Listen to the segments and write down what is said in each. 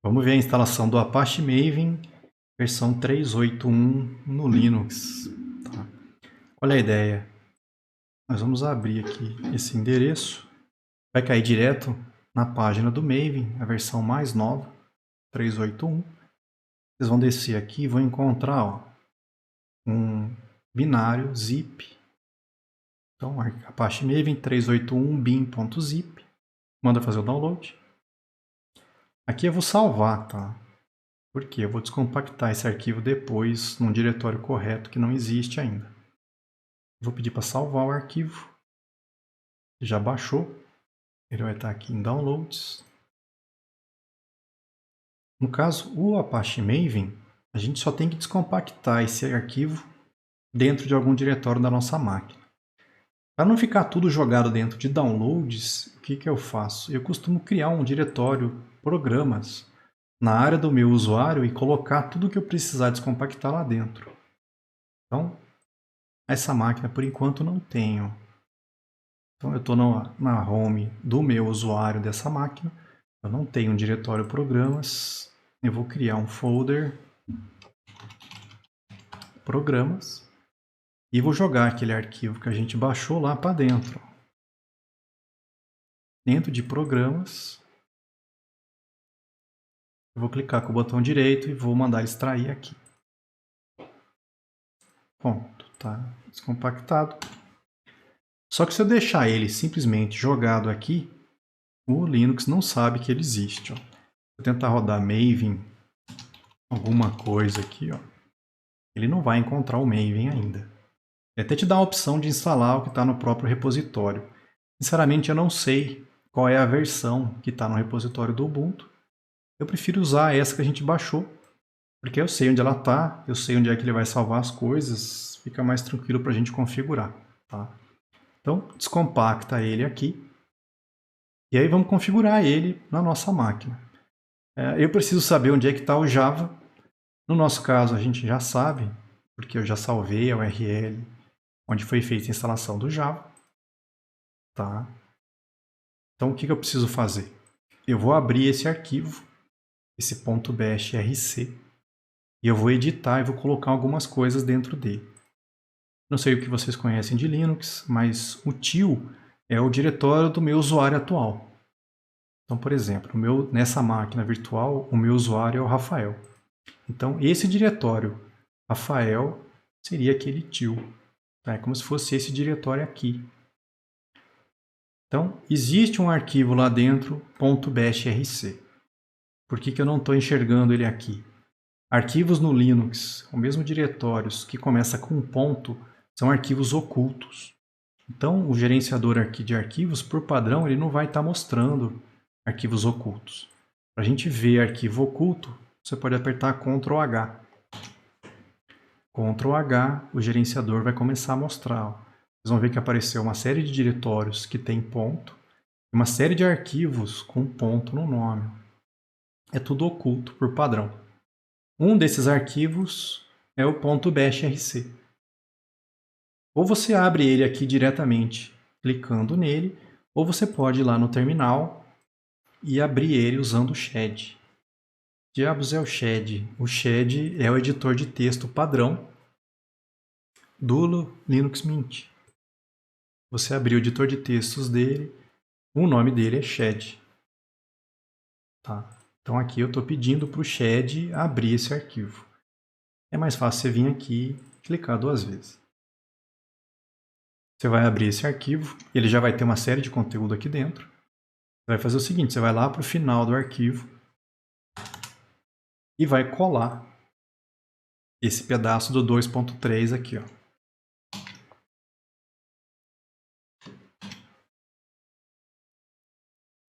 Vamos ver a instalação do Apache Maven versão 3.8.1 no Linux. Tá? Qual é a ideia? Nós vamos abrir aqui esse endereço. Vai cair direto na página do Maven, a versão mais nova, 3.8.1. Vocês vão descer aqui e vão encontrar um binário zip. Então, Apache Maven 3.8.1 bin.zip. Manda fazer o download. Aqui eu vou salvar, tá? Porque eu vou descompactar esse arquivo depois num diretório correto que não existe ainda. Vou pedir para salvar o arquivo. Já baixou. Ele vai estar aqui em Downloads. No caso, o Apache Maven, a gente só tem que descompactar esse arquivo dentro de algum diretório da nossa máquina. Para não ficar tudo jogado dentro de Downloads, o que eu faço? Eu costumo criar um diretório Programas na área do meu usuário e colocar tudo que eu precisar descompactar lá dentro. Então, essa máquina, por enquanto, não tenho. Então, eu estou na home do meu usuário dessa máquina. Eu não tenho um diretório Programas. Eu vou criar um folder Programas e vou jogar aquele arquivo que a gente baixou lá para dentro. Dentro de Programas, eu vou clicar com o botão direito e vou mandar extrair aqui. Pronto, está descompactado. Só que se eu deixar ele simplesmente jogado aqui, o Linux não sabe que ele existe. Ó. Vou tentar rodar Maven, alguma coisa aqui, ó. Ele não vai encontrar o Maven ainda. Ele até te dá a opção de instalar o que está no próprio repositório. Sinceramente, eu não sei qual é a versão que está no repositório do Ubuntu. Eu prefiro usar essa que a gente baixou, porque eu sei onde ela está, eu sei onde é que ele vai salvar as coisas, fica mais tranquilo para a gente configurar. Tá? Então, descompacta ele aqui. E aí vamos configurar ele na nossa máquina. Eu preciso saber onde é que está o Java. No nosso caso, a gente já sabe, porque eu já salvei a URL onde foi feita a instalação do Java. Tá? Então, o que eu preciso fazer? Eu vou abrir esse arquivo, esse .bashrc, e eu vou editar e vou colocar algumas coisas dentro dele. Não sei o que vocês conhecem de Linux, mas o tio é o diretório do meu usuário atual. Então, por exemplo, nessa máquina virtual, o meu usuário é o Rafael. Então, esse diretório Rafael seria aquele tio. Tá? É como se fosse esse diretório aqui. Então, existe um arquivo lá dentro, .bashrc. Por que eu não estou enxergando ele aqui? Arquivos no Linux, ou mesmo diretórios que começa com ponto, são arquivos ocultos. Então, o gerenciador aqui de arquivos, por padrão, ele não vai estar mostrando arquivos ocultos. Para a gente ver arquivo oculto, você pode apertar Ctrl H. Ctrl H, o gerenciador vai começar a mostrar. Ó. Vocês vão ver que apareceu uma série de diretórios que tem ponto, e uma série de arquivos com ponto no nome. É tudo oculto por padrão. Um desses arquivos é o .bashrc. Ou você abre ele aqui diretamente clicando nele, ou você pode ir lá no terminal e abrir ele usando o Shed. Diabos é o Shed? O Shed é o editor de texto padrão do Linux Mint. Você abriu o editor de textos dele, o nome dele é Shed. Tá? Então aqui eu estou pedindo para o Shed abrir esse arquivo. É mais fácil você vir aqui e clicar 2 vezes. Você vai abrir esse arquivo, ele já vai ter uma série de conteúdo aqui dentro. Você vai fazer o seguinte, você vai lá para o final do arquivo e vai colar esse pedaço do 2.3 aqui. Ó.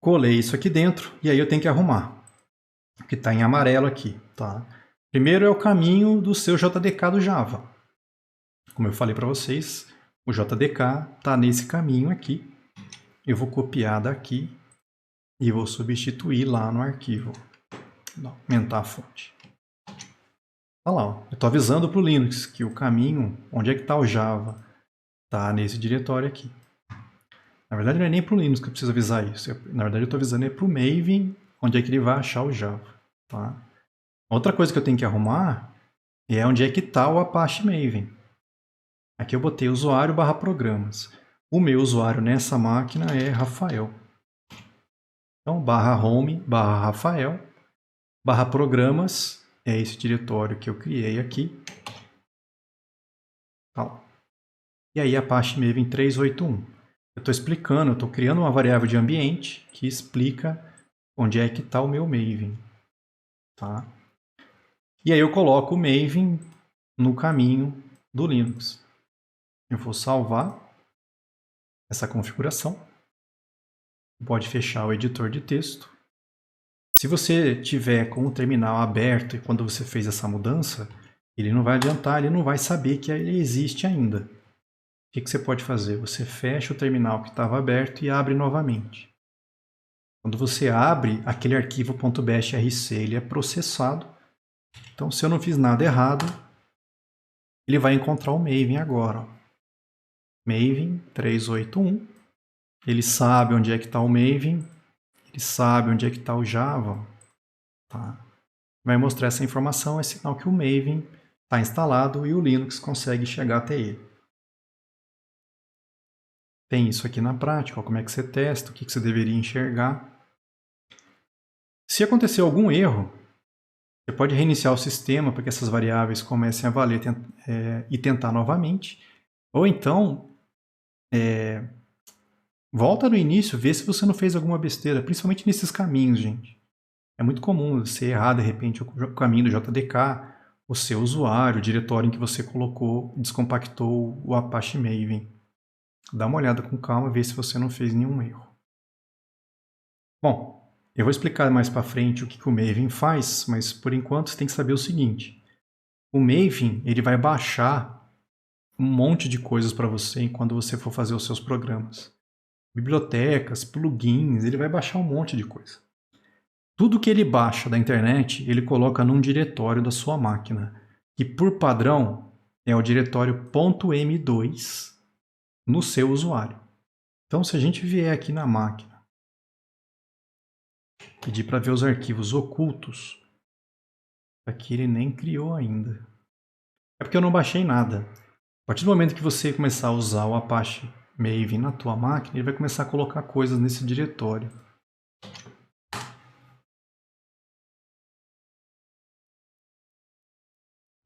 Colei isso aqui dentro e aí eu tenho que arrumar, o que está em amarelo aqui. Tá? Primeiro é o caminho do seu JDK do Java. Como eu falei para vocês, o JDK está nesse caminho aqui. Eu vou copiar daqui e vou substituir lá no arquivo. Vou aumentar a fonte. Olha lá, ó. Eu estou avisando para o Linux que o caminho, onde é que está o Java, está nesse diretório aqui. Na verdade, não é nem para o Linux que eu preciso avisar isso. Na verdade, eu estou avisando para o Maven onde é que ele vai achar o Java. Tá? Outra coisa que eu tenho que arrumar é onde é que está o Apache Maven. Aqui eu botei usuário / programas. O meu usuário nessa máquina é Rafael. Então, /home / Rafael / programas é esse diretório que eu criei aqui. Tá. E aí Apache Maven 381. Eu estou explicando, eu estou criando uma variável de ambiente que explica onde é que está o meu Maven. Tá? E aí eu coloco o Maven no caminho do Linux. Eu vou salvar essa configuração. Pode fechar o editor de texto. Se você tiver com o terminal aberto e quando você fez essa mudança, ele não vai adiantar, ele não vai saber que ele existe ainda. O que você pode fazer? Você fecha o terminal que estava aberto e abre novamente. Quando você abre, aquele arquivo .bashrc ele é processado. Então, se eu não fiz nada errado, ele vai encontrar o Maven agora. Ó. Maven 381. Ele sabe onde é que está o Maven. Ele sabe onde é que está o Java. Tá? Vai mostrar essa informação, é sinal que o Maven está instalado e o Linux consegue chegar até ele. Tem isso aqui na prática, ó, como é que você testa, o que você deveria enxergar. Se acontecer algum erro, você pode reiniciar o sistema para que essas variáveis comecem a valer e tentar novamente. Ou então, volta no início, vê se você não fez alguma besteira, principalmente nesses caminhos, gente. É muito comum você errar, de repente, o caminho do JDK, o seu usuário, o diretório em que você colocou, descompactou o Apache Maven. Dá uma olhada com calma, vê se você não fez nenhum erro. Bom, eu vou explicar mais para frente o que o Maven faz, mas por enquanto você tem que saber o seguinte. O Maven ele vai baixar um monte de coisas para você quando você for fazer os seus programas. Bibliotecas, plugins, ele vai baixar um monte de coisa. Tudo que ele baixa da internet, ele coloca num diretório da sua máquina, que por padrão é o diretório .m2 no seu usuário. Então, se a gente vier aqui na máquina, pedir para ver os arquivos ocultos, aqui ele nem criou ainda. É porque eu não baixei nada. A partir do momento que você começar a usar o Apache Maven na tua máquina, ele vai começar a colocar coisas nesse diretório.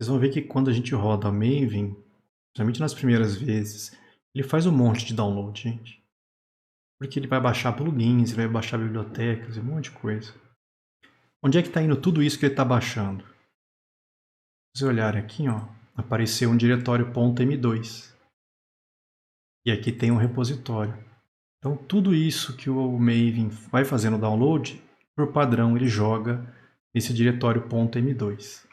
Vocês vão ver que quando a gente roda Maven, principalmente nas primeiras vezes, ele faz um monte de download, gente. Porque ele vai baixar plugins, ele vai baixar bibliotecas e um monte de coisa. Onde é que está indo tudo isso que ele está baixando? Se vocês olharem aqui, ó, apareceu um diretório .m2. E aqui tem um repositório. Então tudo isso que o Maven vai fazendo download, por padrão ele joga nesse diretório .m2.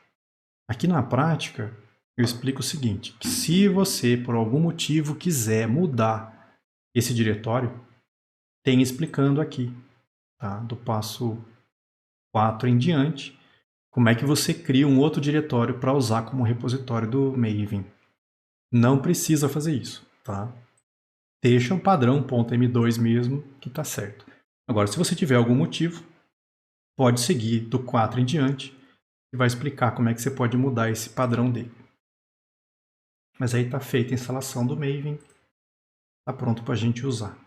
Aqui na prática, eu explico o seguinte, que se você, por algum motivo, quiser mudar esse diretório, tem explicando aqui, tá? Do passo 4 em diante, como é que você cria um outro diretório para usar como repositório do Maven. Não precisa fazer isso, tá? Deixa o padrão .m2 mesmo, que está certo. Agora, se você tiver algum motivo, pode seguir do 4 em diante, e vai explicar como é que você pode mudar esse padrão dele. Mas aí está feita a instalação do Maven, está pronto para a gente usar.